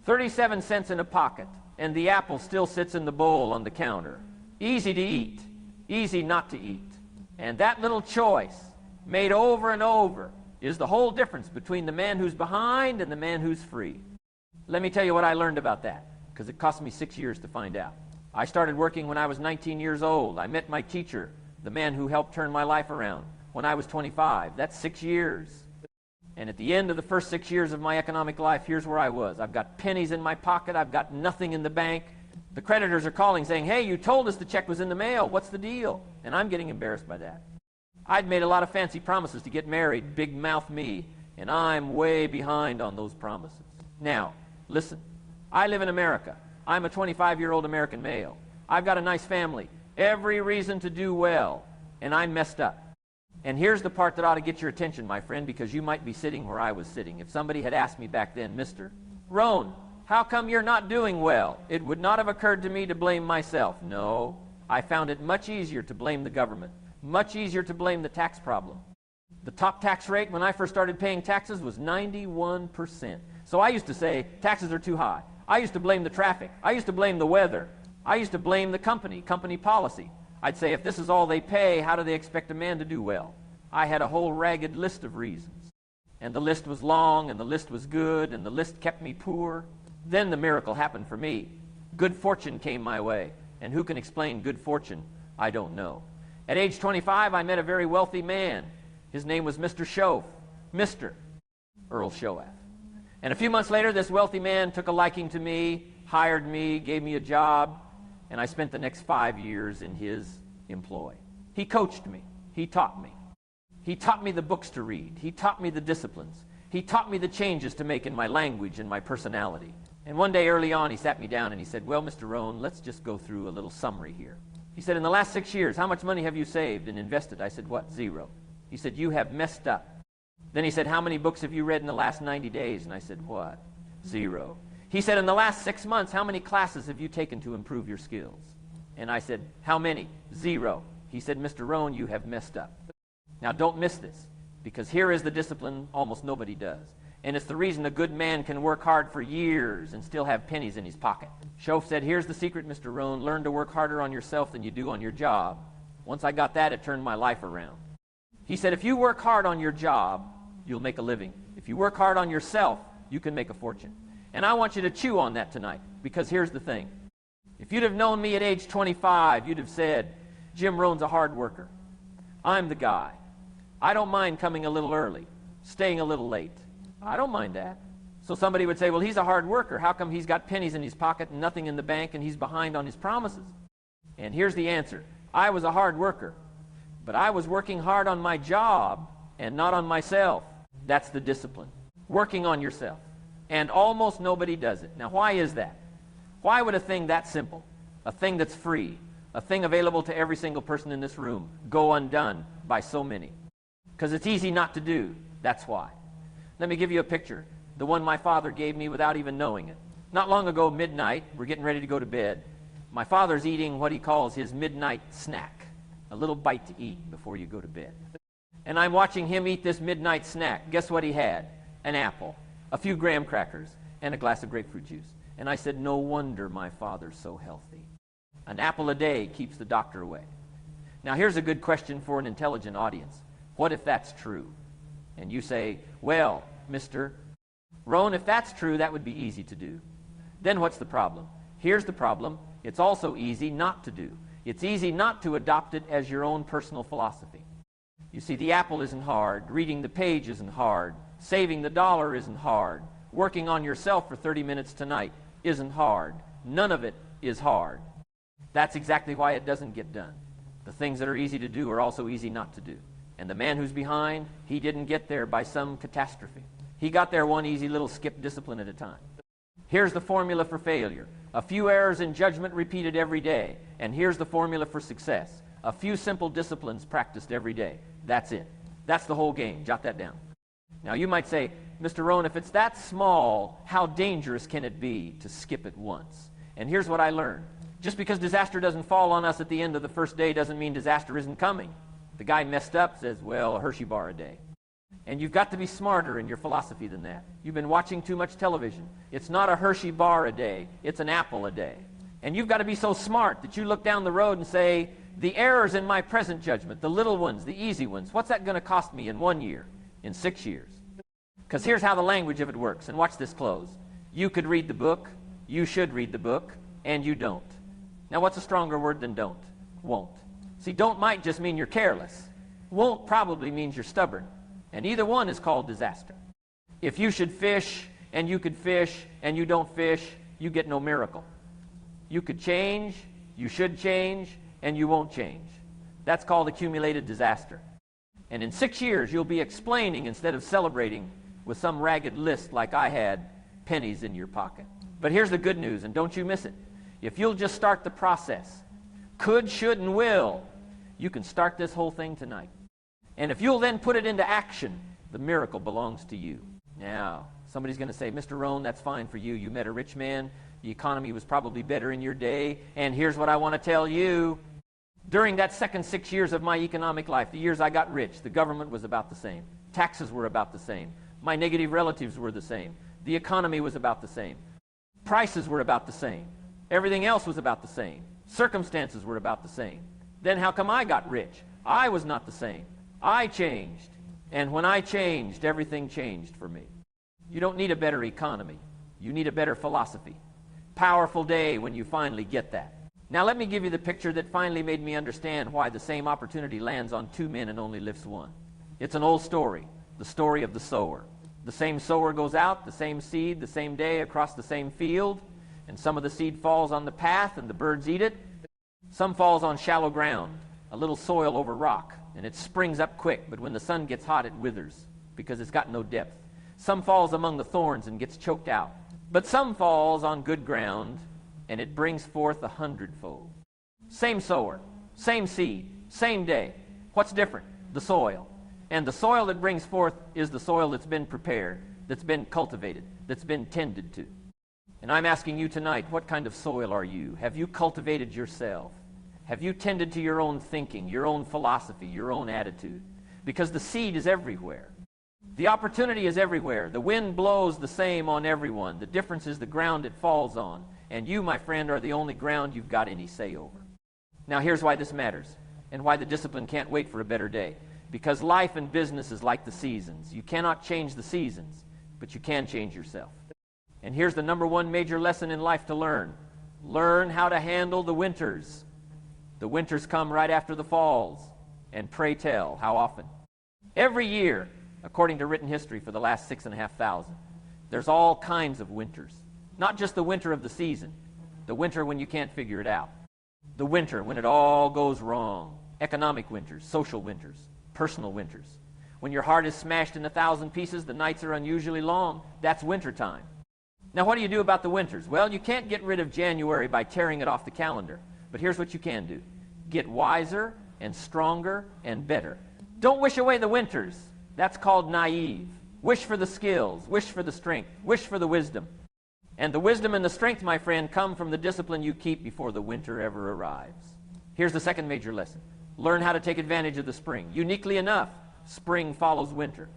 37 cents in a pocket, and the apple still sits in the bowl on the counter. Easy to eat, easy not to eat. And that little choice, made over and over, is the whole difference between the man who's behind and the man who's free. Let me tell you what I learned about that, because it cost me 6 years to find out. I started working when I was 19 years old. I met my teacher, the man who helped turn my life around, when I was 25. That's 6 years. And at the end of the first 6 years of my economic life, here's where I was. I've got pennies in my pocket. I've got nothing in the bank. The creditors are calling saying, hey, you told us the check was in the mail. What's the deal? And I'm getting embarrassed by that. I'd made a lot of fancy promises to get married, big mouth me, and I'm way behind on those promises. Now, listen, I live in America. I'm a 25-year-old American male. I've got a nice family, every reason to do well, and I'm messed up. And here's the part that ought to get your attention, my friend, because you might be sitting where I was sitting. If somebody had asked me back then, Mr. Rohn, how come you're not doing well? It would not have occurred to me to blame myself. No, I found it much easier to blame the government, much easier to blame the tax problem. The top tax rate when I first started paying taxes was 91%. So I used to say, taxes are too high. I used to blame the traffic. I used to blame the weather. I used to blame the company policy. I'd say, if this is all they pay, how do they expect a man to do well? I had a whole ragged list of reasons. And the list was long, and the list was good, and the list kept me poor. Then the miracle happened for me. Good fortune came my way. And who can explain good fortune? I don't know. At age 25, I met a very wealthy man. His name was Mr. Schoaf, Mr. Earl Shoaff. And a few months later, this wealthy man took a liking to me, hired me, gave me a job, and I spent the next 5 years in his employ. He coached me. He taught me. He taught me the books to read. He taught me the disciplines. He taught me the changes to make in my language and my personality. And one day early on, he sat me down and he said, well, Mr. Rohn, let's just go through a little summary here. He said, in the last 6 years, how much money have you saved and invested? I said, what? Zero. He said, you have messed up. Then he said, how many books have you read in the last 90 days? And I said, what? Zero. He said, in the last 6 months, how many classes have you taken to improve your skills? And I said, how many? Zero. He said, Mr. Rohn, you have messed up. Now, don't miss this, because here is the discipline almost nobody does. And it's the reason a good man can work hard for years and still have pennies in his pocket. Schoaf said, here's the secret, Mr. Rohn. Learn to work harder on yourself than you do on your job. Once I got that, it turned my life around. He said, if you work hard on your job, you'll make a living. If you work hard on yourself, you can make a fortune. And I want you to chew on that tonight, because here's the thing. If you'd have known me at age 25, you'd have said, Jim Rohn's a hard worker. I'm the guy. I don't mind coming a little early, staying a little late. I don't mind that. So somebody would say, well, he's a hard worker. How come he's got pennies in his pocket and nothing in the bank and he's behind on his promises? And here's the answer. I was a hard worker, but I was working hard on my job and not on myself. That's the discipline. Working on yourself. And almost nobody does it. Now, why is that? Why would a thing that simple, a thing that's free, a thing available to every single person in this room, go undone by so many? Because it's easy not to do. That's why. Let me give you a picture, the one my father gave me without even knowing it. Not long ago, midnight, we're getting ready to go to bed. My father's eating what he calls his midnight snack, a little bite to eat before you go to bed. And I'm watching him eat this midnight snack. Guess what he had? An apple, a few graham crackers, and a glass of grapefruit juice. And I said, no wonder my father's so healthy. An apple a day keeps the doctor away. Now, here's a good question for an intelligent audience. What if that's true? And you say, well, Mr. Rohn, if that's true, that would be easy to do. Then what's the problem? Here's the problem. It's also easy not to do. It's easy not to adopt it as your own personal philosophy. You see, the apple isn't hard. Reading the page isn't hard. Saving the dollar isn't hard. Working on yourself for 30 minutes tonight isn't hard. None of it is hard. That's exactly why it doesn't get done. The things that are easy to do are also easy not to do. And the man who's behind, he didn't get there by some catastrophe. He got there one easy little skip discipline at a time. Here's the formula for failure. A few errors in judgment repeated every day. And here's the formula for success. A few simple disciplines practiced every day. That's it. That's the whole game. Jot that down. Now you might say, Mr. Rohn, if it's that small, how dangerous can it be to skip it once? And here's what I learned. Just because disaster doesn't fall on us at the end of the first day doesn't mean disaster isn't coming. The guy messed up, says, well, a Hershey bar a day. And you've got to be smarter in your philosophy than that. You've been watching too much television. It's not a Hershey bar a day. It's an apple a day. And you've got to be so smart that you look down the road and say, the errors in my present judgment, the little ones, the easy ones, what's that going to cost me in 1 year, in 6 years? Because here's how the language of it works. And watch this close. You could read the book. You should read the book. And you don't. Now, what's a stronger word than don't? Won't. See, don't might just mean you're careless. Won't probably means you're stubborn. And either one is called disaster. If you should fish, and you could fish, and you don't fish, you get no miracle. You could change, you should change, and you won't change. That's called accumulated disaster. And in 6 years, you'll be explaining instead of celebrating with some ragged list like I had, pennies in your pocket. But here's the good news, and don't you miss it. If you'll just start the process, could, should, and will, you can start this whole thing tonight. And if you'll then put it into action, the miracle belongs to you. Now, somebody's going to say, Mr. Rohn, that's fine for you. You met a rich man. The economy was probably better in your day. And here's what I want to tell you. During that second 6 years of my economic life, the years I got rich, the government was about the same. Taxes were about the same. My negative relatives were the same. The economy was about the same. Prices were about the same. Everything else was about the same. Circumstances were about the same. Then how come I got rich? I was not the same. I changed. And when I changed, everything changed for me. You don't need a better economy. You need a better philosophy. Powerful day when you finally get that. Now let me give you the picture that finally made me understand why the same opportunity lands on 2 men and only lifts 1. It's an old story, the story of the sower. The same sower goes out, the same seed, the same day across the same field, and some of the seed falls on the path and the birds eat it. Some falls on shallow ground, a little soil over rock, and it springs up quick, but when the sun gets hot, it withers because it's got no depth. Some falls among the thorns and gets choked out. But some falls on good ground, and it brings forth 100-fold. Same sower, same seed, same day. What's different? The soil. And the soil that brings forth is the soil that's been prepared, that's been cultivated, that's been tended to. And I'm asking you tonight, what kind of soil are you? Have you cultivated yourself? Have you tended to your own thinking, your own philosophy, your own attitude? Because the seed is everywhere. The opportunity is everywhere. The wind blows the same on everyone. The difference is the ground it falls on. And you, my friend, are the only ground you've got any say over. Now here's why this matters, and why the discipline can't wait for a better day. Because life and business is like the seasons. You cannot change the seasons, but you can change yourself. And here's the number one major lesson in life to learn. Learn how to handle the winters. The winters come right after the falls. And pray tell, how often? Every year, according to written history for the last 6,500, there's all kinds of winters. Not just the winter of the season. The winter when you can't figure it out. The winter when it all goes wrong. Economic winters, social winters, personal winters. When your heart is smashed in 1,000 pieces, the nights are unusually long. That's winter time. Now, what do you do about the winters? Well, you can't get rid of January by tearing it off the calendar. But here's what you can do. Get wiser and stronger and better. Don't wish away the winters. That's called naive. Wish for the skills. Wish for the strength. Wish for the wisdom. And the wisdom and the strength, my friend, come from the discipline you keep before the winter ever arrives. Here's the second major lesson. Learn how to take advantage of the spring. Uniquely enough, spring follows winter.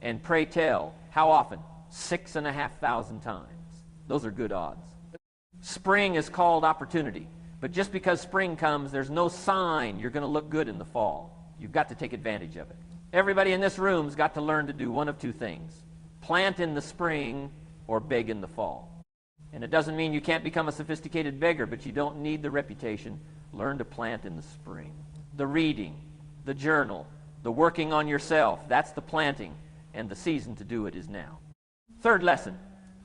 And pray tell, how often? 6,500 times. Those are good odds. Spring is called opportunity. But just because spring comes, there's no sign you're going to look good in the fall. You've got to take advantage of it. Everybody in this room's got to learn to do one of two things. Plant in the spring or beg in the fall. And it doesn't mean you can't become a sophisticated beggar, but you don't need the reputation. Learn to plant in the spring. The reading, the journal, the working on yourself, that's the planting, and the season to do it is now. Third lesson.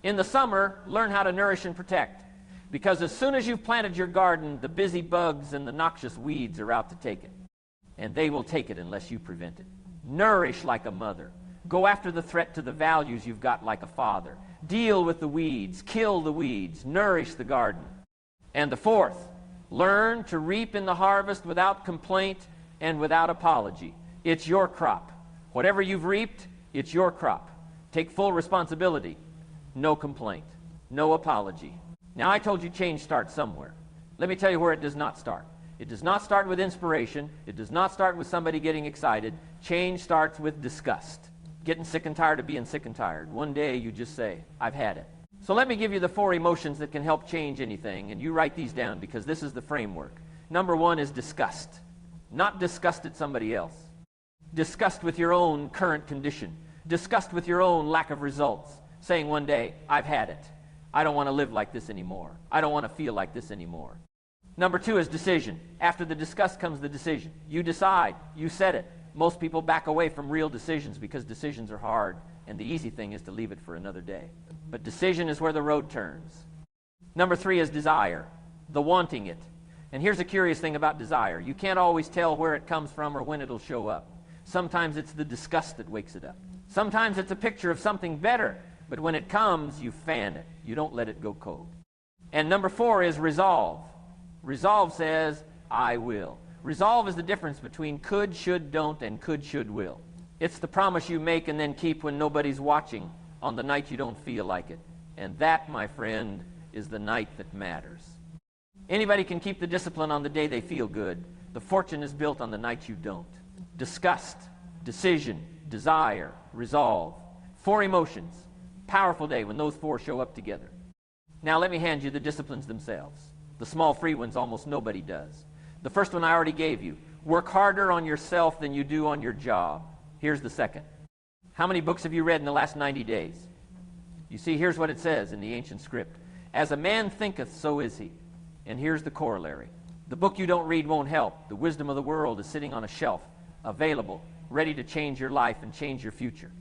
In the summer, learn how to nourish and protect. Because as soon as you've planted your garden, the busy bugs and the noxious weeds are out to take it. And they will take it unless you prevent it. Nourish like a mother. Go after the threat to the values you've got like a father. Deal with the weeds. Kill the weeds. Nourish the garden. And the fourth, learn to reap in the harvest without complaint and without apology. It's your crop. Whatever you've reaped, it's your crop. Take full responsibility. No complaint. No apology. Now, I told you change starts somewhere. Let me tell you where it does not start. It does not start with inspiration. It does not start with somebody getting excited. Change starts with disgust. getting sick and tired of being sick and tired. One day you just say, I've had it. So let me give you the 4 emotions that can help change anything, and you write these down because this is the framework. Number 1 is disgust. Not disgust at somebody else. Disgust with your own current condition. Disgust with your own lack of results. Saying one day, I've had it. I don't want to live like this anymore. I don't want to feel like this anymore. Number 2 is decision. After the disgust comes the decision. You decide. You said it. Most people back away from real decisions because decisions are hard, and the easy thing is to leave it for another day. But decision is where the road turns. Number 3 is desire, the wanting it. And here's a curious thing about desire. You can't always tell where it comes from or when it'll show up. Sometimes it's the disgust that wakes it up. Sometimes it's a picture of something better, but when it comes, you fan it. You don't let it go cold. And number 4 is resolve. Resolve says, I will. Resolve is the difference between could, should, don't, and could, should, will. It's the promise you make and then keep when nobody's watching on the night you don't feel like it. And that, my friend, is the night that matters. Anybody can keep the discipline on the day they feel good. The fortune is built on the night you don't. Disgust, decision, desire, resolve. 4 emotions. Powerful day when those 4 show up together. Now let me hand you the disciplines themselves. The small free ones almost nobody does. The first one I already gave you. Work harder on yourself than you do on your job. Here's the second. How many books have you read in the last 90 days? You see, here's what it says in the ancient script. As a man thinketh, so is he. And here's the corollary. The book you don't read won't help. The wisdom of the world is sitting on a shelf, available, ready to change your life and change your future.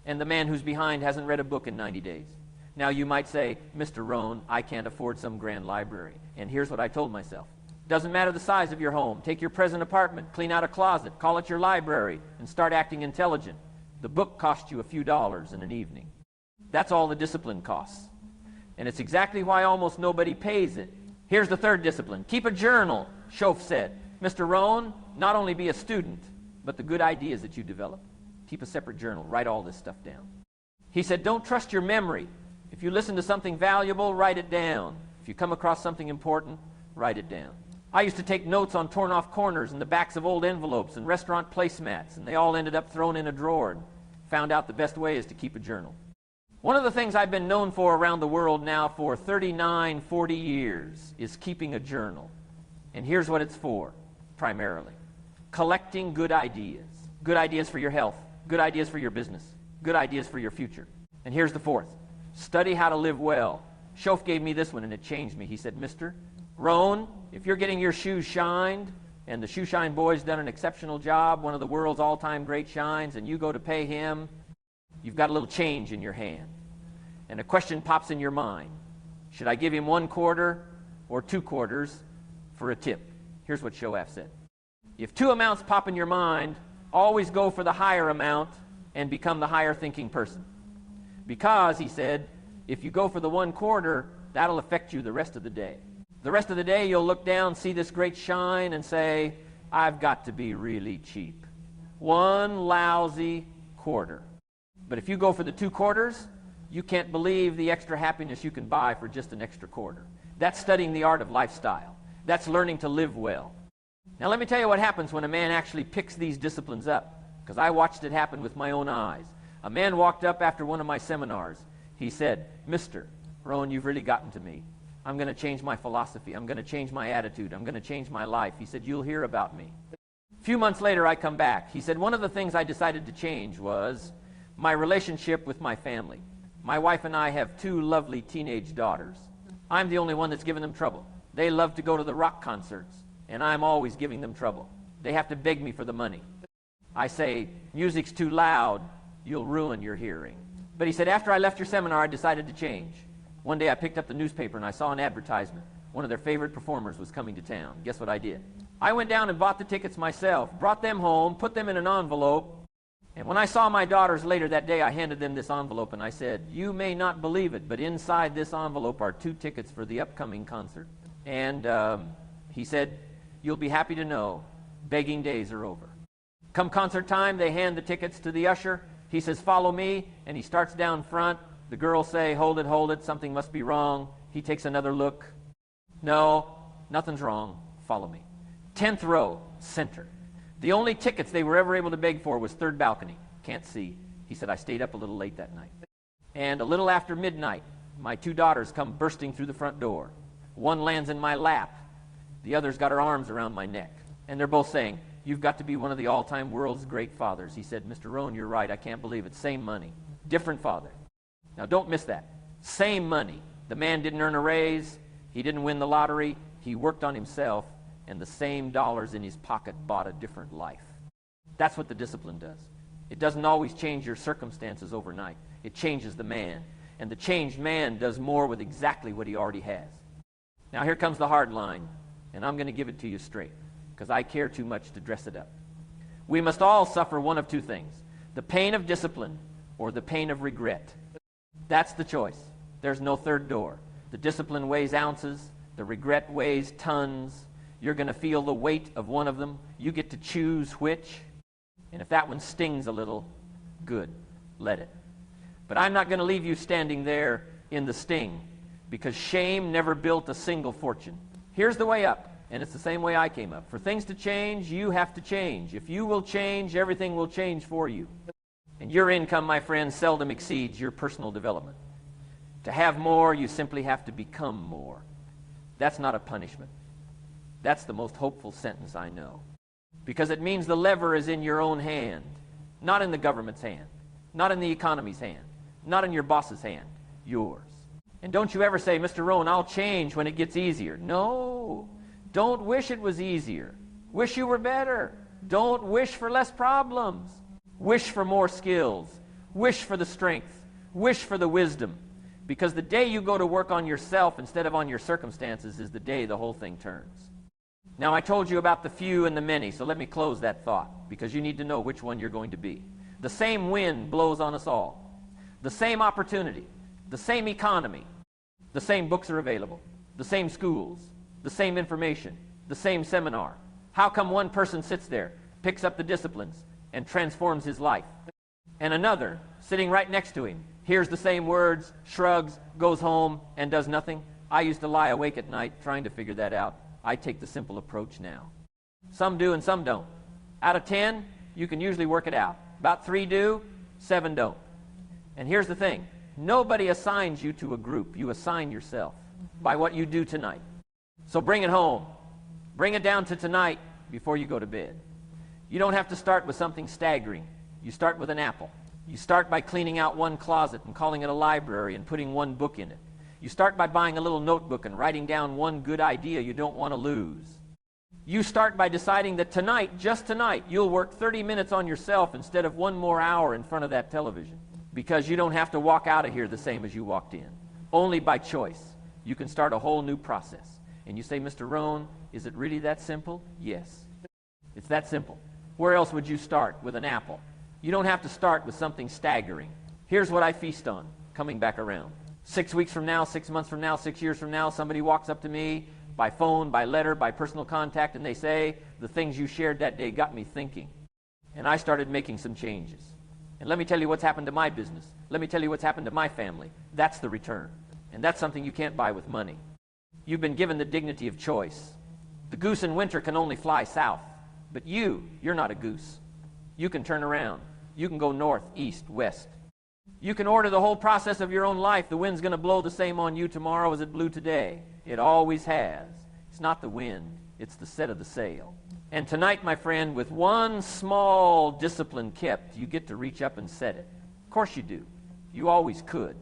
And the man who's behind hasn't read a book in 90 days. Now you might say, Mr. Rohn, I can't afford some grand library. And here's what I told myself. Doesn't matter the size of your home. Take your present apartment, clean out a closet, call it your library, and start acting intelligent. The book costs you a few dollars in an evening. That's all the discipline costs. And it's exactly why almost nobody pays it. Here's the third discipline. Keep a journal, Schoaf said. Mr. Rohn, not only be a student, but the good ideas that you develop. Keep a separate journal. Write all this stuff down. He said, don't trust your memory. If you listen to something valuable, write it down. If you come across something important, write it down. I used to take notes on torn-off corners and the backs of old envelopes and restaurant placemats, and they all ended up thrown in a drawer. And found out the best way is to keep a journal. One of the things I've been known for around the world now for 39, 40 years is keeping a journal. And here's what it's for, primarily. Collecting good ideas. Good ideas for your health. Good ideas for your business. Good ideas for your future. And here's the fourth. Study how to live well. Schoaf gave me this one and it changed me. He said, Mr. Rohn, if you're getting your shoes shined, and the shoe shine boy's done an exceptional job, one of the world's all-time great shines, and you go to pay him, you've got a little change in your hand. And a question pops in your mind. Should I give him 1 quarter or 2 quarters for a tip? Here's what Schoaf said. If 2 amounts pop in your mind, always go for the higher amount and become the higher thinking person. Because, he said, if you go for the 1 quarter, that'll affect you the rest of the day. The rest of the day, you'll look down, see this great shine, and say, I've got to be really cheap. 1 lousy quarter. But if you go for the 2 quarters, you can't believe the extra happiness you can buy for just an extra quarter. That's studying the art of lifestyle. That's learning to live well. Now let me tell you what happens when a man actually picks these disciplines up, because I watched it happen with my own eyes. A man walked up after one of my seminars. He said, Mr. Rohn, you've really gotten to me. I'm going to change my philosophy. I'm going to change my attitude. I'm going to change my life. He said, you'll hear about me. A few months later, I come back. He said, one of the things I decided to change was my relationship with my family. My wife and I have 2 lovely teenage daughters. I'm the only one that's given them trouble. They love to go to the rock concerts, and I'm always giving them trouble. They have to beg me for the money. I say, music's too loud. You'll ruin your hearing. But he said, after I left your seminar, I decided to change. One day I picked up the newspaper and I saw an advertisement. One of their favorite performers was coming to town. Guess what I did? I went down and bought the tickets myself, brought them home, put them in an envelope, and when I saw my daughters later that day, I handed them this envelope and I said, you may not believe it, but inside this envelope are 2 tickets for the upcoming concert. And he said, you'll be happy to know, begging days are over. Come concert time, they hand the tickets to the usher. He says, follow me, and he starts down front. The girls say, hold it, something must be wrong. He takes another look. No, nothing's wrong. Follow me. 10th row, center. The only tickets they were ever able to beg for was 3rd balcony. Can't see. He said, I stayed up a little late that night. And a little after midnight, my two daughters come bursting through the front door. One lands in my lap. The other's got her arms around my neck. And they're both saying, you've got to be one of the all-time world's great fathers. He said, Mr. Rohn, you're right. I can't believe it. Same money. Different father. Now, don't miss that. Same money. The man didn't earn a raise. He didn't win the lottery. He worked on himself, and the same dollars in his pocket bought a different life. That's what the discipline does. It doesn't always change your circumstances overnight. It changes the man. And the changed man does more with exactly what he already has. Now, here comes the hard line, and I'm going to give it to you straight, because I care too much to dress it up. We must all suffer one of two things: the pain of discipline or the pain of regret. That's the choice. There's no third door. The discipline weighs ounces. The regret weighs tons. You're going to feel the weight of one of them. You get to choose which. And if that one stings a little, good, let it. But I'm not going to leave you standing there in the sting, because shame never built a single fortune. Here's the way up, and it's the same way I came up. For things to change, you have to change. If you will change, everything will change for you. And your income, my friend, seldom exceeds your personal development. To have more, you simply have to become more. That's not a punishment. That's the most hopeful sentence I know. Because it means the lever is in your own hand, not in the government's hand, not in the economy's hand, not in your boss's hand, yours. And don't you ever say, Mr. Rohn, I'll change when it gets easier. No, don't wish it was easier. Wish you were better. Don't wish for less problems. Wish for more skills. Wish for the strength. Wish for the wisdom. Because the day you go to work on yourself instead of on your circumstances is the day the whole thing turns. Now, I told you about the few and the many, so let me close that thought, because you need to know which one you're going to be. The same wind blows on us all. The same opportunity. The same economy. The same books are available. The same schools. The same information. The same seminar. How come one person sits there, picks up the disciplines, and transforms his life, and another, sitting right next to him, hears the same words, shrugs, goes home, and does nothing? I used to lie awake at night trying to figure that out. I take the simple approach now. Some do and some don't. Out of 10, you can usually work it out. About 3 do, 7 don't. And here's the thing. Nobody assigns you to a group. You assign yourself by what you do tonight. So bring it home. Bring it down to tonight before you go to bed. You don't have to start with something staggering. You start with an apple. You start by cleaning out one closet and calling it a library and putting one book in it. You start by buying a little notebook and writing down one good idea you don't want to lose. You start by deciding that tonight, just tonight, you'll work 30 minutes on yourself instead of 1 more hour in front of that television, because you don't have to walk out of here the same as you walked in. Only by choice. You can start a whole new process. And you say, Mr. Rohn, is it really that simple? Yes. It's that simple. Where else would you start with an apple? You don't have to start with something staggering. Here's what I feast on, coming back around. 6 weeks from now, 6 months from now, 6 years from now, somebody walks up to me by phone, by letter, by personal contact, and they say, the things you shared that day got me thinking. And I started making some changes. And let me tell you what's happened to my business. Let me tell you what's happened to my family. That's the return. And that's something you can't buy with money. You've been given the dignity of choice. The goose in winter can only fly south. But you're not a goose. You can turn around. You can go north, east, west. You can order the whole process of your own life. The wind's going to blow the same on you tomorrow as it blew today. It always has. It's not the wind. It's the set of the sail. And tonight, my friend, with one small discipline kept, you get to reach up and set it. Of course you do. You always could.